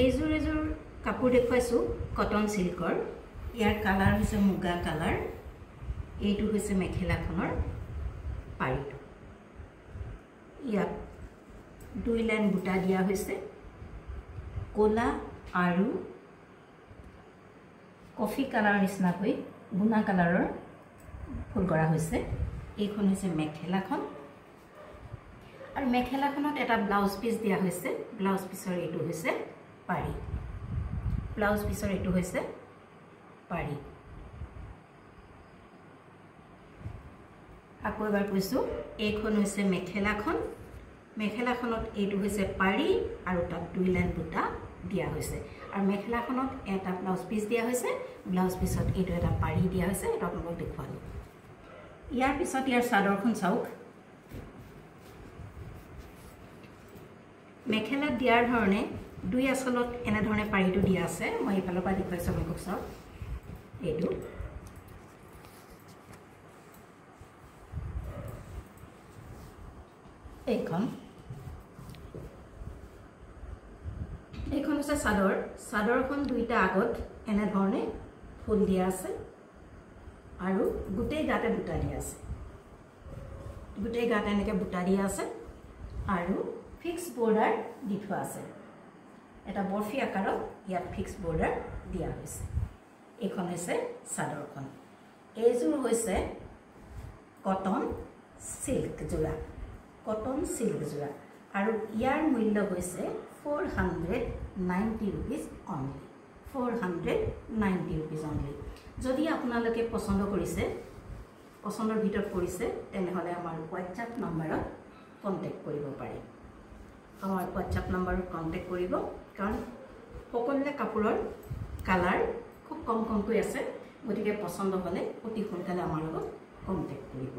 এইযোৰ কাপোৰ দেখুৱাইছো কটন সিল্কৰ ইয়াৰ কালাৰ হৈছে মুগা কালাৰ এইটো হৈছে মেখেলাখনৰ পাৰিটো ইয়াত দুই লাইন বুটা দিয়া হৈছে কোলা আৰু কফি কালাৰ নিচিনা হৈ গুনা কালাৰৰ ফুল কৰা হৈছে এইখন হৈছে মেখেলাখন আৰু মেখেলাখনত এটা ব্লাউজ পিস দিয়া হৈছে ব্লাউজ পিসৰ এইটো হৈছে পাৰি ব্লাউজ পিসৰ এইটো হৈছে পাৰি আকৌ এবাৰ কৈছো এইখন হৈছে মেখেলাখন মেখেলাখনত এইটো হৈছে পাৰি আৰু তাত দুই লাইন বুটা দিয়া হৈছে আৰু মেখেলাখনত এটা ব্লাউজ পিস দিয়া হৈছে ব্লাউজ পিসত এইটো এটা পাৰি দিয়া হৈছে এটা আপোনাক দেখুৱালো ইয়াৰ পিছত ইয়াৰ চাদৰখন চাওক মেখেলা দিয়াৰ ধৰণে দুই আসলত এনে ধৰণে পাৰিটো দিয়া আছে মই ইফালৰ পৰা দেখুৱাইছো আপোনাক চাওক এইটো এইখন হৈছে চাদৰ চাদৰখন দুইটা আগত এনে ধৰণে ফুল দিয়া আছে আৰু গুটেই গাতে বুটা দিয়া আছে গুটেই গাতে এনেকে বুটা দিয়া আছে আৰু ফিক্স বৰ্ডাৰ দি থোৱা আছে এটা বৰফি আকাৰত ইয়াত ফিক্স বৰ্ডাৰ দিয়া হৈছে এইখন হৈছে চাদৰখন এইযোৰ হৈছে কটন সিল্ক জোৰা আৰু ইয়াৰ মূল্য হৈছে 490 rupees only 490 rupees only যদি আপোনালোকে পছন্দ কৰিছে পছন্দৰ ভিতৰত কৰিছে তেনেহলে আমাৰ WhatsApp নম্বৰত কন্টাক্ট কৰিব পাৰে আমাৰ WhatsApp নম্বৰত কন্টাক্ট কৰিব কাৰণ সকলোৰে কাপোৰৰ কালাৰ খুব কমকৈ আছে গতিকে পছন্দ হলে অতি সোনকালে আমাৰ লগত কন্টাক্ট কৰিব